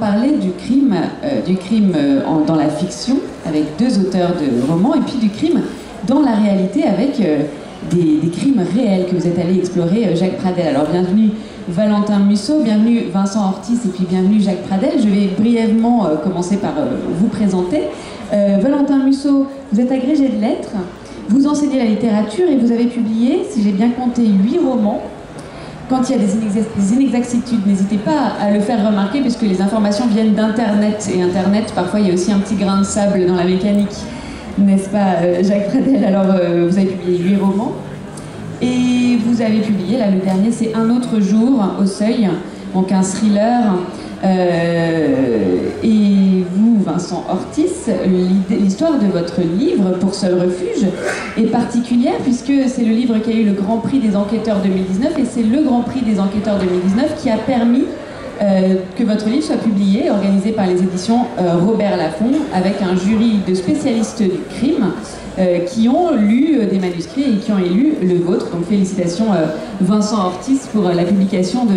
parler du crime dans la fiction, avec 2 auteurs de romans, et puis du crime dans la réalité, avec des crimes réels que vous êtes allé explorer, Jacques Pradel. Alors bienvenue Valentin Musso, bienvenue Vincent Ortiz, et puis bienvenue Jacques Pradel. Je vais brièvement commencer par vous présenter. Valentin Musso, vous êtes agrégé de lettres, vous enseignez la littérature et vous avez publié, si j'ai bien compté, 8 romans. Quand il y a des inexactitudes, n'hésitez pas à le faire remarquer, puisque les informations viennent d'Internet. Et Internet, parfois, il y a aussi un petit grain de sable dans la mécanique. N'est-ce pas, Jacques Pradel? Alors, vous avez publié 8 romans. Et vous avez publié, là, le dernier, c'est Un autre jour, au Seuil. Donc, un thriller. Et vous, Vincent Ortiz, l'histoire de votre livre, Pour seul refuge, est particulière, puisque c'est le livre qui a eu le Grand Prix des enquêteurs 2019, et c'est le Grand Prix des enquêteurs 2019 qui a permis que votre livre soit publié, organisé par les éditions Robert Laffont, avec un jury de spécialistes du crime qui ont lu des manuscrits et qui ont élu le vôtre. Donc félicitations Vincent Ortiz pour la publication de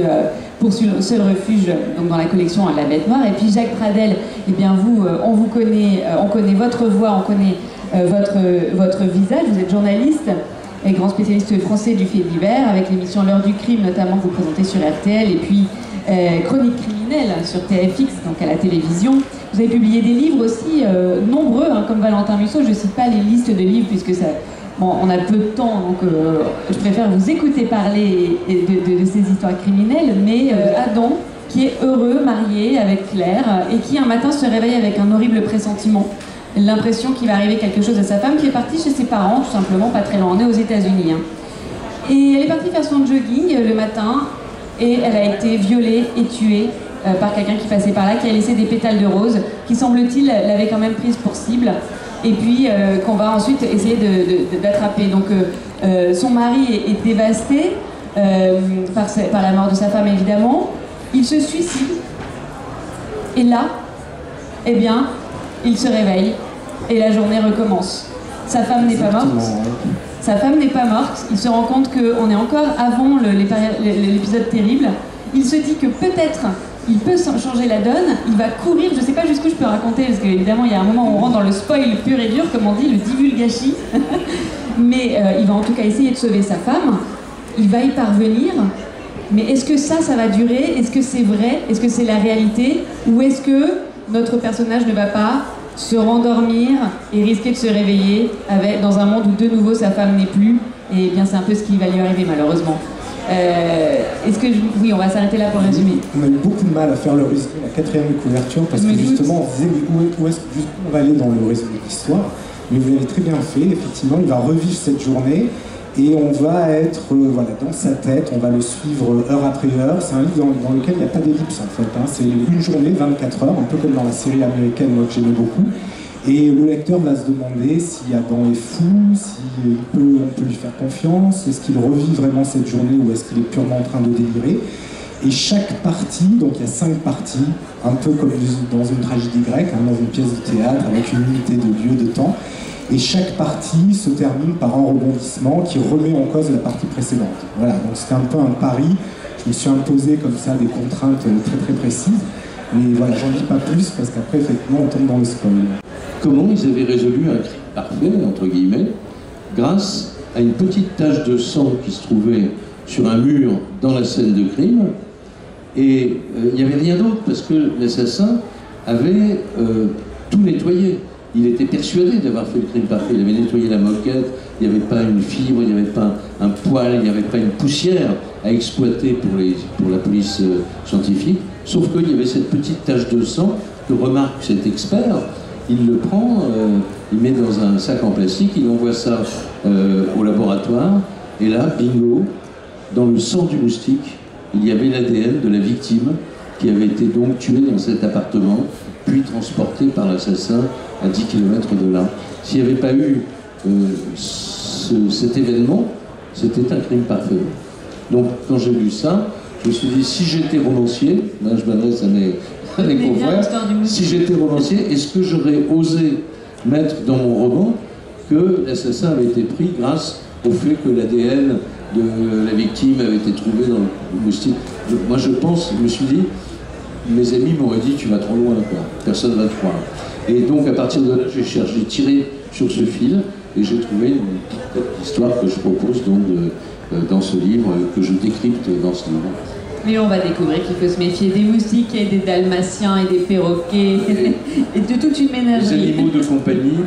Pour seul refuge, donc dans la collection La Bête Noire. Et puis Jacques Pradel, eh bien vous, on vous connaît, on connaît votre voix, on connaît votre visage. Vous êtes journaliste et grand spécialiste français du fait divers, avec l'émission L'heure du crime, notamment, que vous présentez sur RTL, et puis Chronique criminelle sur TFX, donc à la télévision. Vous avez publié des livres aussi nombreux, hein, comme Valentin Musso. Je ne cite pas les listes de livres, puisque ça, bon, on a peu de temps, donc je préfère vous écouter parler de ces histoires criminelles, mais Adam, qui est heureux, marié avec Claire, et qui un matin se réveille avec un horrible pressentiment, l'impression qu'il va arriver quelque chose à sa femme, qui est partie chez ses parents, tout simplement, pas très loin, on est aux États-Unis. Hein. Et elle est partie faire son jogging le matin, et elle a été violée et tuée par quelqu'un qui passait par là, qui a laissé des pétales de rose, qui semble-t-il l'avait quand même prise pour cible, et puis qu'on va ensuite essayer d'attraper. Donc son mari est dévasté par la mort de sa femme, évidemment. Il se suicide, et là, eh bien, il se réveille, et la journée recommence. Sa femme n'est pas morte. Sa femme n'est pas morte. Il se rend compte qu'on est encore avant l'épisode terrible. Il se dit que peut-être il peut changer la donne. Il va courir. Je ne sais pas jusqu'où je peux raconter, parce qu'évidemment, il y a un moment où on rentre dans le spoil pur et dur, comme on dit, le divulgachis. Mais il va en tout cas essayer de sauver sa femme. Il va y parvenir. Mais est-ce que ça va durer? Est-ce que c'est vrai? Est-ce que c'est la réalité? Ou est-ce que notre personnage ne va pas se rendormir et risquer de se réveiller dans un monde où de nouveau sa femme n'est plus? Et bien c'est un peu ce qui va lui arriver, malheureusement. Oui, on va s'arrêter là pour résumer. On a eu beaucoup de mal à faire le résumé, la 4e couverture, parce que justement on disait où est-ce qu'on va aller dans le résumé de l'histoire. Mais vous l'avez très bien fait, effectivement, il va revivre cette journée et on va être voilà, dans sa tête, on va le suivre heure après heure. C'est un livre dans lequel il n'y a pas d'ellipse en fait, hein. C'est une journée, 24 heures, un peu comme dans la série américaine, moi, que j'aimais beaucoup. Et le lecteur va se demander si Adam est fou, si on peut lui faire confiance, est-ce qu'il revit vraiment cette journée ou est-ce qu'il est purement en train de délirer. Et chaque partie, donc il y a 5 parties, un peu comme dans une tragédie grecque, hein, dans une pièce de théâtre avec une unité de lieu, de temps. Et chaque partie se termine par un rebondissement qui remet en cause la partie précédente. Voilà, donc c'était un peu un pari. Je me suis imposé comme ça des contraintes très très précises. Mais voilà, j'en dis pas plus parce qu'après, effectivement, on tombe dans le spoil. Comment ils avaient résolu un crime parfait, entre guillemets, grâce à une petite tache de sang qui se trouvait sur un mur dans la scène de crime. Et il n'y avait rien d'autre parce que l'assassin avait tout nettoyé. Il était persuadé d'avoir fait le crime parfait. Il avait nettoyé la moquette, il n'y avait pas une fibre, il n'y avait pas un poil, il n'y avait pas une poussière à exploiter pour la police scientifique. Sauf qu'il y avait cette petite tache de sang que remarque cet expert. Il le prend, il met dans un sac en plastique, il envoie ça au laboratoire. Et là, bingo, dans le sang du moustique, il y avait l'ADN de la victime qui avait été donc tuée dans cet appartement, puis transportée par l'assassin à 10 km de là. S'il n'y avait pas eu cet événement, c'était un crime parfait. Donc quand j'ai lu ça, je me suis dit, si j'étais romancier, là je m'adresse à mes confrères, si j'étais romancier, est-ce que j'aurais osé mettre dans mon roman que l'assassin avait été pris grâce au fait que l'ADN de la victime avait été trouvé dans le moustique? Moi je pense, je me suis dit, mes amis m'auraient dit tu vas trop loin, quoi. Personne ne va te croire. Et donc à partir de là, j'ai tiré sur ce fil et j'ai trouvé une petite histoire que je propose donc dans ce livre, que je décrypte dans ce livre. Mais on va découvrir qu'il faut se méfier des moustiques et des dalmatiens et des perroquets et de toute une ménagerie. Les animaux de compagnie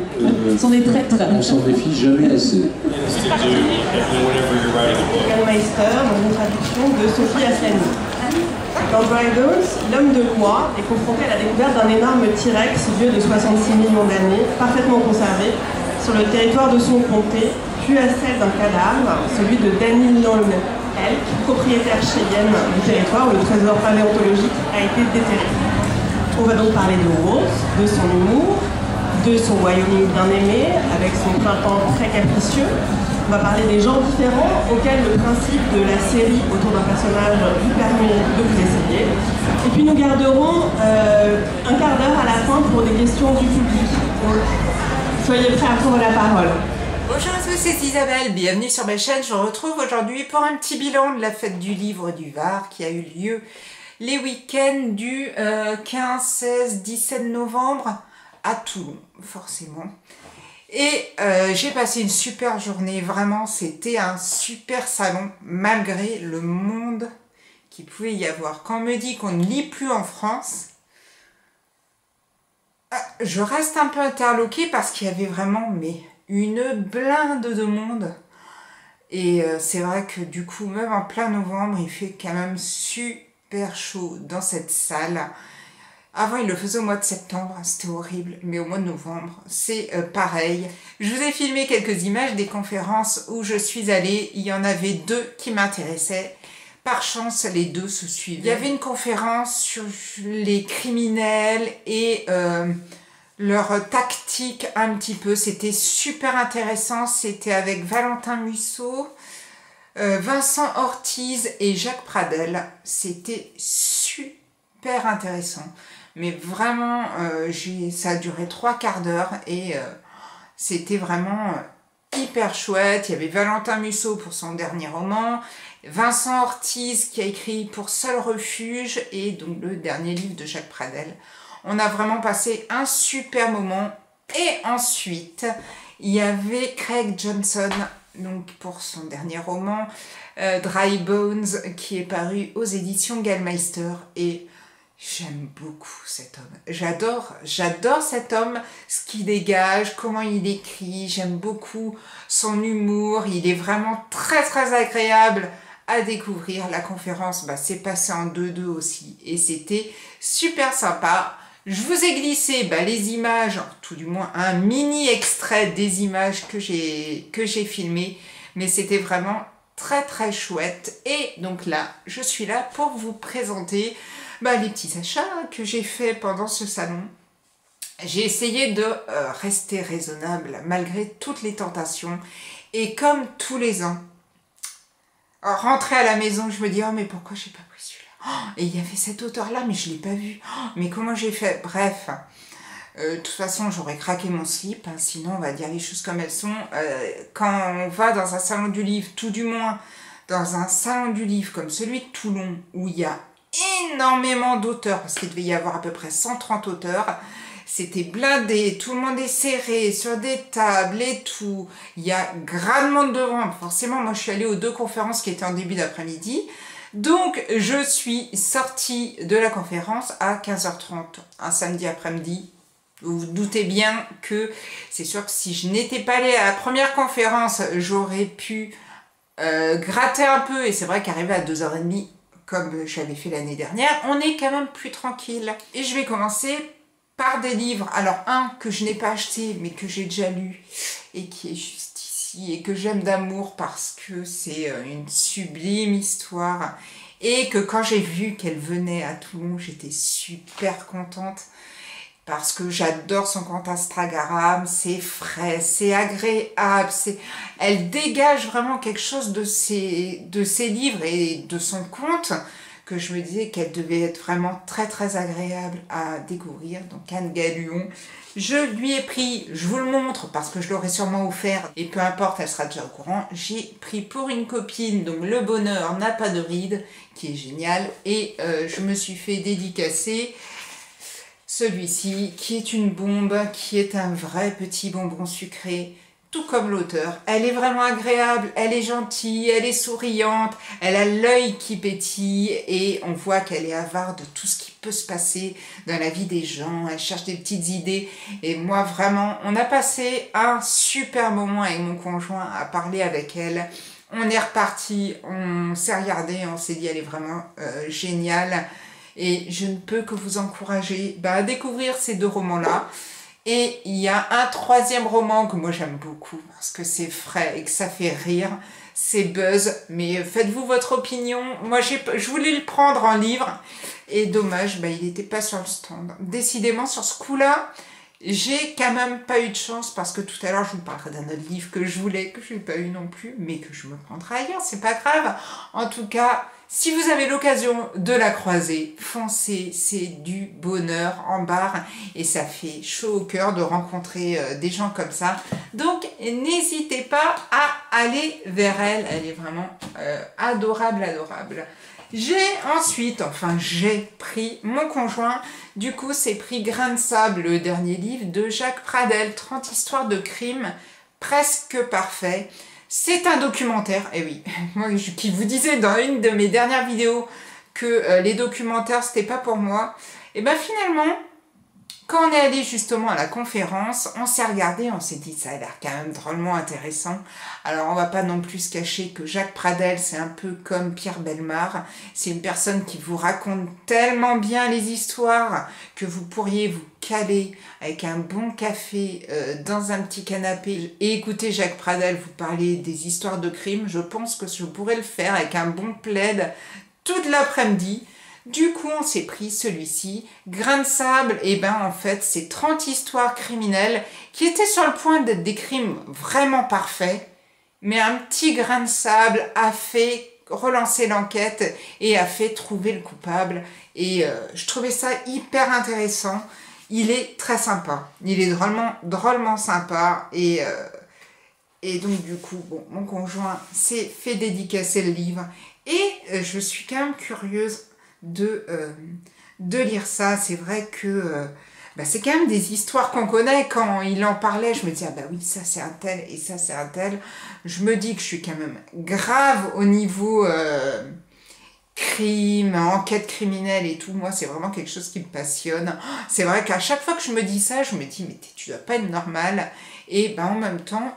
sont des traîtres. On s'en méfie jamais assez. Gallmeister, dans une traduction de Sophie Asllani. Dans Dry Bones, l'homme de Loire est confronté à la découverte d'un énorme T-Rex vieux de 66 millions d'années, parfaitement conservé, sur le territoire de son comté, puis à celle d'un cadavre, celui de Danny Lone Elk, propriétaire cheyenne du territoire où le trésor paléontologique a été déterré. On va donc parler de Rose, de son humour, de son Wyoming bien aimé, avec son printemps très capricieux. On va parler des genres différents auxquels le principe de la série autour d'un personnage vous permet de vous essayer. Et puis nous garderons un quart d'heure à la fin pour des questions du public. Donc, soyez prêts à prendre la parole. Bonjour à tous, c'est Isabelle, bienvenue sur ma chaîne. Je vous retrouve aujourd'hui pour un petit bilan de la fête du livre du Var qui a eu lieu les week-ends du 15, 16, 17 novembre à Toulon, forcément. Et j'ai passé une super journée, vraiment, c'était un super salon, malgré le monde qu'il pouvait y avoir. Quand on me dit qu'on ne lit plus en France, je reste un peu interloquée parce qu'il y avait vraiment une blinde de monde. Et c'est vrai que du coup, même en plein novembre, il fait quand même super chaud dans cette salle. Avant, il le faisait au mois de septembre, c'était horrible, mais au mois de novembre, c'est pareil. Je vous ai filmé quelques images des conférences où je suis allée. Il y en avait deux qui m'intéressaient. Par chance, les deux se suivaient. Il y avait une conférence sur les criminels et leur tactique un petit peu. C'était super intéressant. C'était avec Valentin Musso, Vincent Ortiz et Jacques Pradel. C'était super intéressant. Mais vraiment, ça a duré 3 quarts d'heure et c'était vraiment hyper chouette. Il y avait Valentin Musso pour son dernier roman, Vincent Ortiz qui a écrit Pour Seul Refuge et donc le dernier livre de Jacques Pradel. On a vraiment passé un super moment. Et ensuite, il y avait Craig Johnson donc pour son dernier roman, Dry Bones, qui est paru aux éditions Gallmeister et j'aime beaucoup cet homme. J'adore cet homme, ce qu'il dégage, comment il écrit. J'aime beaucoup son humour. Il est vraiment très très agréable à découvrir. La conférence s'est passée en 2-2 aussi et c'était super sympa. Je vous ai glissé les images, tout du moins un mini extrait des images que j'ai filmées, mais c'était vraiment très très chouette. Et donc là, je suis là pour vous présenter les petits achats que j'ai fait pendant ce salon. J'ai essayé de rester raisonnable malgré toutes les tentations. Et comme tous les ans, rentrer à la maison, je me dis « Oh, mais pourquoi j'ai pas pris celui-là et il y avait cet auteur-là, mais je l'ai pas vu. Mais comment j'ai fait ?» Bref, de toute façon, j'aurais craqué mon slip. Sinon, on va dire les choses comme elles sont. Quand on va dans un salon du livre, tout du moins dans un salon du livre comme celui de Toulon, où il y a énormément d'auteurs, parce qu'il devait y avoir à peu près 130 auteurs, c'était blindé, tout le monde est serré sur des tables et tout, il y a grandement de devant. Forcément, moi je suis allée aux 2 conférences qui étaient en début d'après-midi, donc je suis sortie de la conférence à 15h30, un samedi après-midi. Vous vous doutez bien que c'est sûr que si je n'étais pas allée à la première conférence, j'aurais pu gratter un peu, et c'est vrai qu'arriver à 2h30, comme j'avais fait l'année dernière, on est quand même plus tranquille. Et je vais commencer par des livres. Alors un que je n'ai pas acheté, mais que j'ai déjà lu, et qui est juste ici, et que j'aime d'amour parce que c'est une sublime histoire. Et que quand j'ai vu qu'elle venait à Toulon, j'étais super contente. Parce que j'adore son compte Instagram, c'est frais, c'est agréable, elle dégage vraiment quelque chose de ses livres et de son compte que je me disais qu'elle devait être vraiment très très agréable à découvrir. Donc Anne Galluen, je lui ai pris, je vous le montre parce que je l'aurais sûrement offert et peu importe, elle sera déjà au courant, j'ai pris pour une copine, donc Le Bonheur n'a pas de rides, qui est génial, et je me suis fait dédicacer celui-ci, qui est une bombe, qui est un vrai petit bonbon sucré, tout comme l'auteur. Elle est vraiment agréable, elle est gentille, elle est souriante, elle a l'œil qui pétille et on voit qu'elle est avare de tout ce qui peut se passer dans la vie des gens. Elle cherche des petites idées et moi vraiment, on a passé un super moment avec mon conjoint à parler avec elle. On est reparti, on s'est regardé, on s'est dit elle est vraiment géniale et je ne peux que vous encourager à découvrir ces deux romans-là. Et il y a un troisième roman que moi j'aime beaucoup parce que c'est frais et que ça fait rire, c'est Buzz. Mais faites-vous votre opinion. Moi je voulais le prendre en livre et dommage, il n'était pas sur le stand. Décidément sur ce coup-là, j'ai quand même pas eu de chance parce que tout à l'heure je vous parlerai d'un autre livre que je voulais, que je n'ai pas eu non plus, mais que je me prendrai ailleurs, c'est pas grave. En tout cas, si vous avez l'occasion de la croiser, foncez, c'est du bonheur en barre et ça fait chaud au cœur de rencontrer des gens comme ça. Donc n'hésitez pas à aller vers elle, elle est vraiment adorable, adorable. J'ai pris mon conjoint, du coup c'est pris Grain de sable, le dernier livre de Jacques Pradel, 30 histoires de crimes, presque parfait. C'est un documentaire, et oui, moi qui vous disais dans une de mes dernières vidéos que les documentaires c'était pas pour moi, et finalement, quand on est allé justement à la conférence, on s'est regardé, on s'est dit ça a l'air quand même drôlement intéressant. Alors on va pas non plus se cacher que Jacques Pradel c'est un peu comme Pierre Bellemare, c'est une personne qui vous raconte tellement bien les histoires que vous pourriez vous caler avec un bon café dans un petit canapé et écouter Jacques Pradel vous parler des histoires de crimes. Je pense que je pourrais le faire avec un bon plaid toute l'après-midi. Du coup, on s'est pris celui-ci, Grain de sable, en fait, c'est 30 histoires criminelles qui étaient sur le point d'être des crimes vraiment parfaits, mais un petit grain de sable a fait relancer l'enquête et a fait trouver le coupable. Et je trouvais ça hyper intéressant. Il est très sympa, il est drôlement sympa et donc du coup, mon conjoint s'est fait dédicacer le livre et je suis quand même curieuse de lire ça. C'est vrai que c'est quand même des histoires qu'on connaît. Quand il en parlait, je me disais oui, ça c'est un tel et ça c'est un tel. Je me dis que je suis quand même grave au niveau crime, enquête criminelle et tout. Moi c'est vraiment quelque chose qui me passionne. C'est vrai qu'à chaque fois que je me dis ça, je me dis mais tu dois pas être normal. Et en même temps,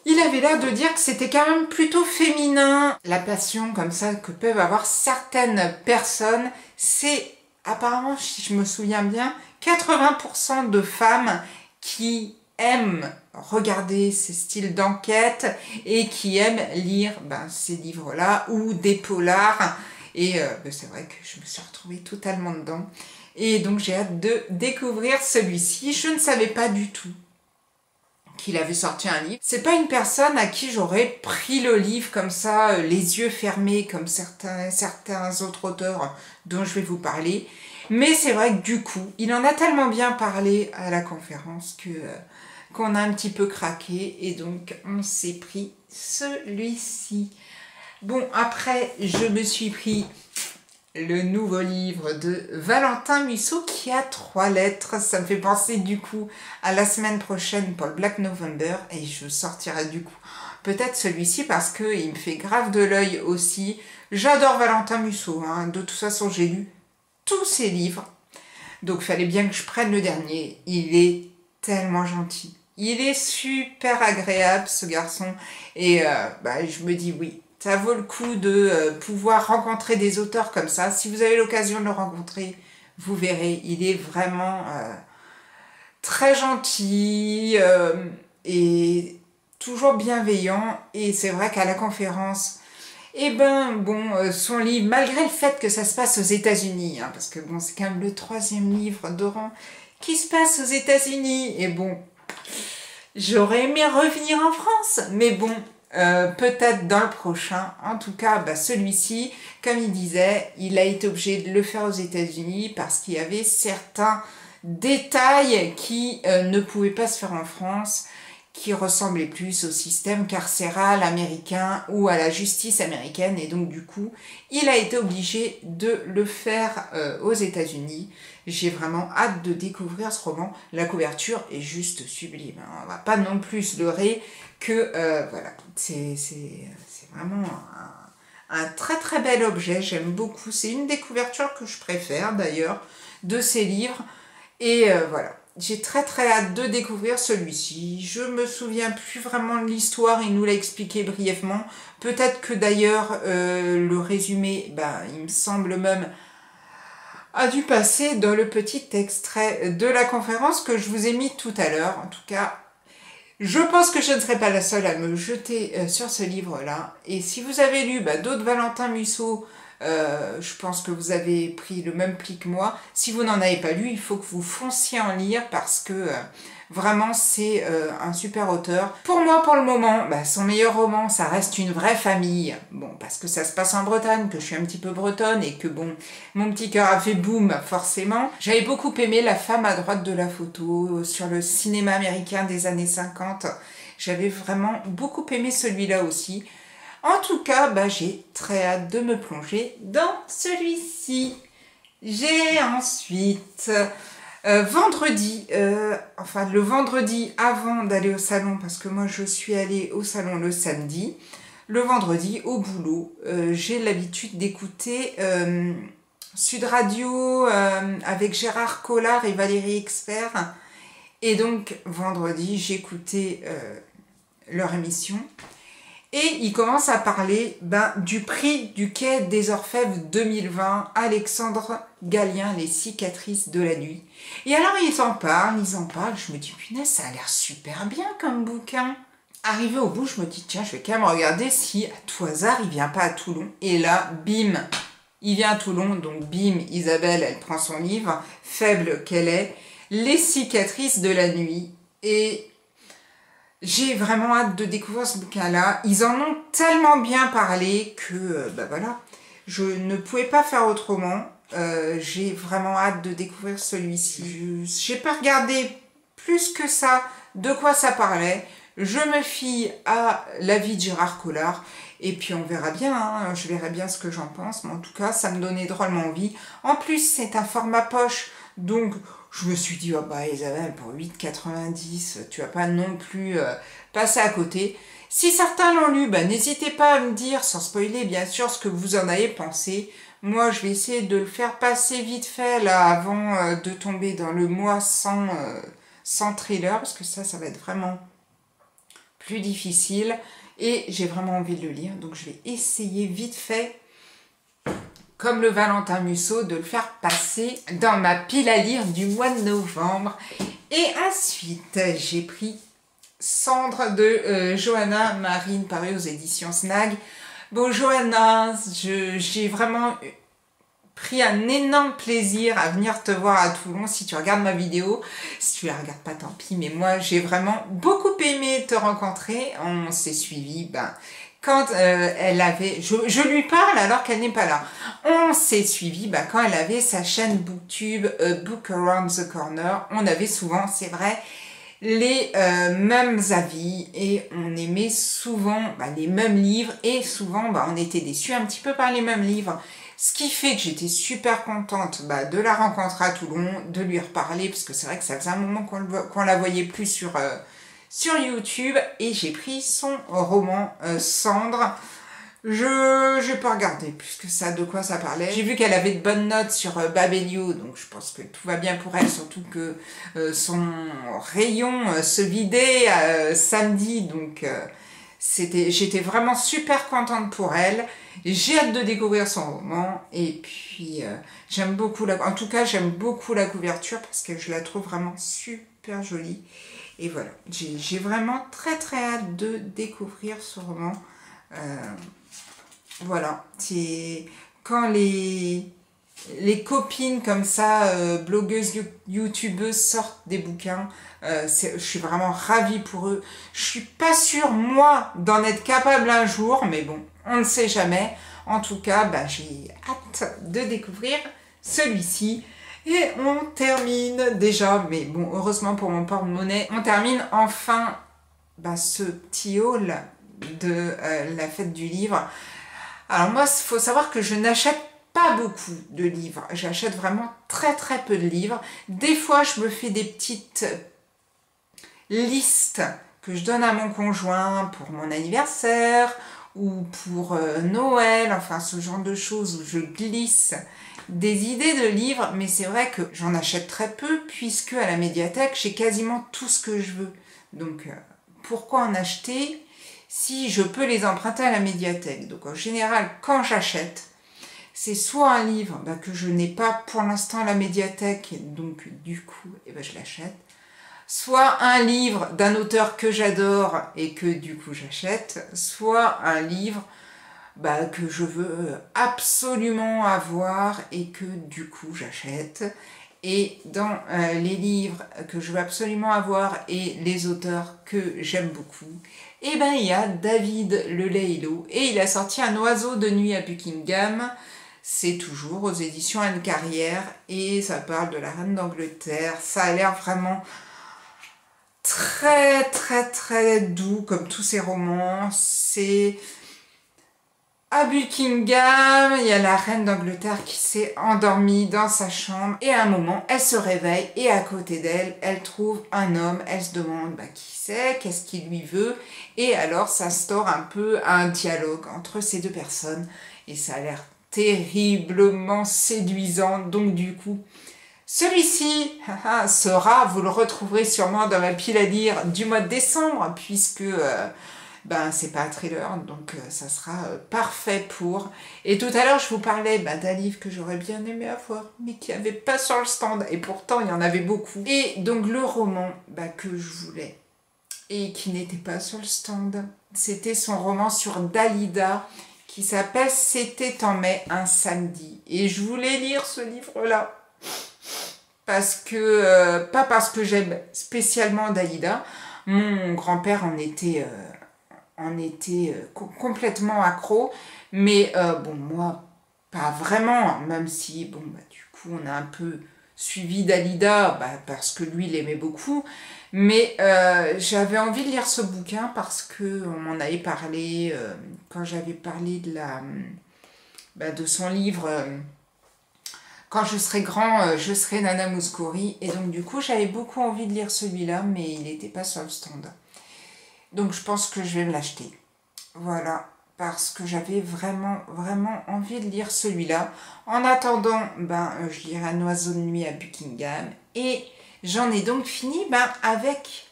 il avait l'air de dire que c'était quand même plutôt féminin. La passion comme ça que peuvent avoir certaines personnes, c'est apparemment, si je me souviens bien, 80% de femmes qui aiment regarder ces styles d'enquête et qui aiment lire ces livres-là ou des polars. Et c'est vrai que je me suis retrouvée totalement dedans. Et donc j'ai hâte de découvrir celui-ci. Je ne savais pas du tout qu'il avait sorti un livre. C'est pas une personne à qui j'aurais pris le livre comme ça, les yeux fermés, comme certains autres auteurs dont je vais vous parler. Mais c'est vrai que du coup, il en a tellement bien parlé à la conférence qu'on a un petit peu craqué. Et donc, on s'est pris celui-ci. Bon, après, je me suis pris le nouveau livre de Valentin Musso qui a 3 lettres. Ça me fait penser du coup à la semaine prochaine pour le Black November et je sortirai du coup peut-être celui-ci parce qu'il me fait grave de l'œil aussi. J'adore Valentin Musso, de toute façon j'ai lu tous ses livres donc il fallait bien que je prenne le dernier. Il est tellement gentil, il est super agréable ce garçon et je me dis oui, ça vaut le coup de pouvoir rencontrer des auteurs comme ça. Si vous avez l'occasion de le rencontrer, vous verrez, il est vraiment très gentil et toujours bienveillant. Et c'est vrai qu'à la conférence, son livre, malgré le fait que ça se passe aux États-Unis, parce que c'est quand même le 3e livre de rang qui se passe aux États-Unis. Et j'aurais aimé revenir en France, mais peut-être dans le prochain. En tout cas, bah, celui-ci, comme il disait, il a été obligé de le faire aux États-Unis parce qu'il y avait certains détails qui ne pouvaient pas se faire en France, qui ressemblaient plus au système carcéral américain ou à la justice américaine, et donc du coup, il a été obligé de le faire aux États-Unis. J'ai vraiment hâte de découvrir ce roman. La couverture est juste sublime, hein. On va pas non plus se leurrer que voilà, c'est vraiment un très très bel objet. J'aime beaucoup. C'est une des couvertures que je préfère d'ailleurs de ces livres. Et voilà, j'ai très très hâte de découvrir celui-ci. Je me souviens plus vraiment de l'histoire, il nous l'a expliqué brièvement. Peut-être que d'ailleurs le résumé, ben, il me semble même, a dû passer dans le petit extrait de la conférence que je vous ai mis tout à l'heure. En tout cas, je pense que je ne serai pas la seule à me jeter sur ce livre-là. Et si vous avez lu d'autres Valentin Musso, je pense que vous avez pris le même pli que moi. Si vous n'en avez pas lu, il faut que vous fonciez en lire parce que vraiment c'est un super auteur. Pour moi, pour le moment, son meilleur roman, ça reste Une vraie famille. Bon, parce que ça se passe en Bretagne, que je suis un petit peu bretonne et que bon, mon petit cœur a fait boum, forcément. J'avais beaucoup aimé La femme à droite de la photo sur le cinéma américain des années 50. J'avais vraiment beaucoup aimé celui-là aussi. En tout cas, j'ai très hâte de me plonger dans celui-ci. J'ai ensuite vendredi, enfin le vendredi avant d'aller au salon, parce que moi je suis allée au salon le samedi, le vendredi au boulot, j'ai l'habitude d'écouter Sud Radio avec Gérard Collard et Valérie Expert. Et donc vendredi, j'écoutais leur émission. Et il commence à parler du prix du Quai des Orfèvres 2020, Alexandre Gallien, Les cicatrices de la nuit. Et alors ils en parlent, je me dis punaise, ça a l'air super bien comme bouquin. Arrivé au bout, je me dis tiens, je vais quand même regarder si à tout hasard il vient pas à Toulon. Et là, bim, il vient à Toulon, donc bim, Isabelle, elle prend son livre, faible qu'elle est, Les cicatrices de la nuit. Et j'ai vraiment hâte de découvrir ce bouquin-là. Ils en ont tellement bien parlé que, voilà, je ne pouvais pas faire autrement. J'ai vraiment hâte de découvrir celui-ci. J'ai pas regardé plus que ça de quoi ça parlait. Je me fie à l'avis de Gérard Collard. Et puis on verra bien, hein, je verrai bien ce que j'en pense. Mais en tout cas, ça me donnait drôlement envie. En plus, c'est un format poche. Donc, je me suis dit, oh Isabelle, pour 8,90, tu vas pas non plus passer à côté. Si certains l'ont lu, n'hésitez pas à me dire, sans spoiler bien sûr, ce que vous en avez pensé. Moi, je vais essayer de le faire passer vite fait, là, avant de tomber dans le mois sans thriller, parce que ça va être vraiment plus difficile. Et j'ai vraiment envie de le lire, donc je vais essayer vite fait, comme le Valentin Musso, de le faire passer dans ma pile à lire du mois de novembre. Et ensuite, j'ai pris Cendre de Johanna Marine, paru aux éditions Snag. Bon, Johanna, j'ai vraiment pris un énorme plaisir à venir te voir à Toulon. Si tu regardes ma vidéo, si tu la regardes pas, tant pis. Mais moi, j'ai vraiment beaucoup aimé te rencontrer. On s'est suivis, quand elle avait... Je lui parle alors qu'elle n'est pas là. On s'est suivi quand elle avait sa chaîne Booktube, Book Around the Corner. On avait souvent, c'est vrai, les mêmes avis et on aimait souvent les mêmes livres et souvent on était déçus un petit peu par les mêmes livres. Ce qui fait que j'étais super contente de la rencontrer à Toulon, de lui reparler, parce que c'est vrai que ça faisait un moment qu'on la voyait plus sur YouTube, et j'ai pris son roman Cendre. Je n'ai pas regardé plus que ça de quoi ça parlait. J'ai vu qu'elle avait de bonnes notes sur Babelio, donc je pense que tout va bien pour elle, surtout que son rayon se vidait samedi, donc j'étais vraiment super contente pour elle. J'ai hâte de découvrir son roman, et puis j'aime beaucoup en tout cas j'aime beaucoup la couverture parce que je la trouve vraiment super jolie. Et voilà, j'ai vraiment très très hâte de découvrir ce roman. Voilà, c'est quand les les copines comme ça, blogueuses, youtubeuses sortent des bouquins. Je suis vraiment ravie pour eux. Je suis pas sûre, moi, d'en être capable un jour, mais bon, on ne sait jamais. En tout cas, bah, j'ai hâte de découvrir celui-ci. Et on termine déjà, mais bon, heureusement pour mon porte-monnaie, on termine enfin bah, ce petit haul de la fête du livre. Alors moi, il faut savoir que je n'achète pas beaucoup de livres. J'achète vraiment très très peu de livres. Des fois, je me fais des petites listes que je donne à mon conjoint pour mon anniversaire ou pour Noël, enfin ce genre de choses où je glisse des idées de livres, mais c'est vrai que j'en achète très peu puisque à la médiathèque, j'ai quasiment tout ce que je veux. Donc pourquoi en acheter si je peux les emprunter à la médiathèque? Donc en général, quand j'achète, c'est soit un livre bah, que je n'ai pas pour l'instant à la médiathèque, donc du coup, je l'achète, soit un livre d'un auteur que j'adore et que du coup j'achète, soit un livre bah, que je veux absolument avoir et que du coup j'achète. Et dans les livres que je veux absolument avoir et les auteurs que j'aime beaucoup, et ben il y a David Leleilo et il a sorti Un oiseau de nuit à Buckingham. C'est toujours aux éditions Anne Carrière et ça parle de la reine d'Angleterre. Ça a l'air vraiment très très très doux comme tous ces romans. C'est à Buckingham, il y a la reine d'Angleterre qui s'est endormie dans sa chambre et à un moment, elle se réveille et à côté d'elle, elle trouve un homme. Elle se demande bah, qui c'est, qu'est-ce qu'il lui veut et alors s'instaure un peu un dialogue entre ces deux personnes et ça a l'air terriblement séduisant. Donc du coup, celui-ci sera, vous le retrouverez sûrement dans ma pile à lire du mois de décembre puisque... ben c'est pas un thriller, donc ça sera parfait pour. Et tout à l'heure, je vous parlais d'un livre que j'aurais bien aimé avoir, mais qui avait pas sur le stand, et pourtant il y en avait beaucoup. Et donc le roman que je voulais, et qui n'était pas sur le stand, c'était son roman sur Dalida, qui s'appelle C'était en mai, un samedi. Et je voulais lire ce livre-là, parce que, pas parce que j'aime spécialement Dalida, mon grand-père en était complètement accro, mais bon moi pas vraiment, même si bon du coup on a un peu suivi Dalida parce que lui il aimait beaucoup, mais j'avais envie de lire ce bouquin parce que on m'en avait parlé quand j'avais parlé de son livre Quand je serai grand, je serai Nana Mouskouri, et donc du coup j'avais beaucoup envie de lire celui-là, mais il n'était pas sur le stand. Donc je pense que je vais me l'acheter. Voilà, parce que j'avais vraiment, vraiment envie de lire celui-là. En attendant, je lirai Un oiseau de nuit à Buckingham. Et j'en ai donc fini avec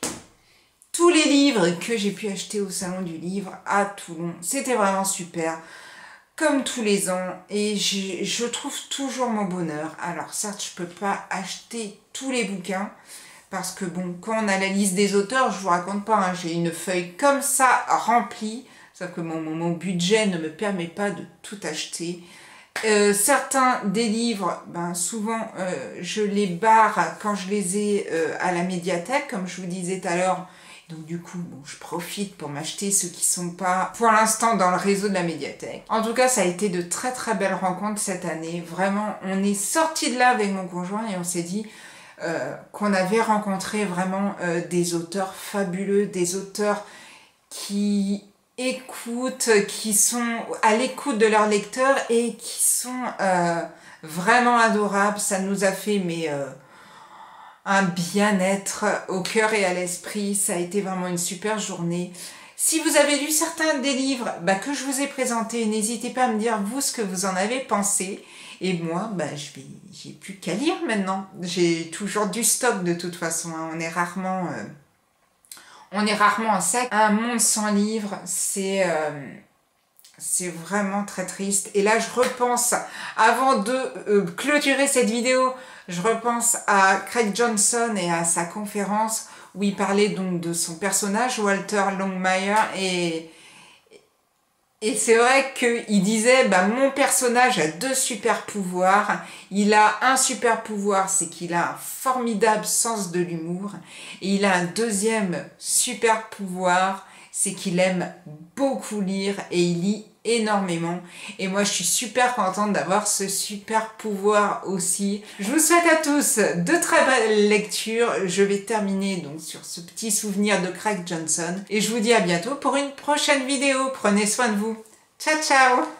tous les livres que j'ai pu acheter au Salon du Livre à Toulon. C'était vraiment super, comme tous les ans. Et je trouve toujours mon bonheur. Alors certes, je ne peux pas acheter tous les bouquins, parce que bon, quand on a la liste des auteurs, je vous raconte pas, j'ai une feuille comme ça remplie, sauf que mon budget ne me permet pas de tout acheter. Certains des livres, souvent je les barre quand je les ai à la médiathèque, comme je vous disais tout à l'heure. Donc du coup, je profite pour m'acheter ceux qui sont pas pour l'instant dans le réseau de la médiathèque. En tout cas, ça a été de très très belles rencontres cette année. Vraiment, on est sorti de là avec mon conjoint et on s'est dit... qu'on avait rencontré vraiment des auteurs fabuleux, des auteurs qui écoutent, qui sont à l'écoute de leurs lecteurs et qui sont vraiment adorables. Ça nous a fait un bien-être au cœur et à l'esprit. Ça a été vraiment une super journée. Si vous avez lu certains des livres que je vous ai présentés, n'hésitez pas à me dire vous ce que vous en avez pensé. Et moi, j'ai plus qu'à lire maintenant. J'ai toujours du stock de toute façon. On est rarement en sec. Un monde sans livres, c'est vraiment très triste. Et là, je repense, avant de clôturer cette vidéo, je repense à Craig Johnson et à sa conférence où il parlait donc de son personnage, Walter Longmire, et Et c'est vrai qu'il disait, bah, mon personnage a 2 super pouvoirs. Il a un super pouvoir, c'est qu'il a un formidable sens de l'humour. Et il a un deuxième super pouvoir, c'est qu'il aime beaucoup lire et il lit énormément. Et moi, je suis super contente d'avoir ce super pouvoir aussi. Je vous souhaite à tous de très belles lectures. Je vais terminer donc sur ce petit souvenir de Craig Johnson. Et je vous dis à bientôt pour une prochaine vidéo. Prenez soin de vous. Ciao, ciao!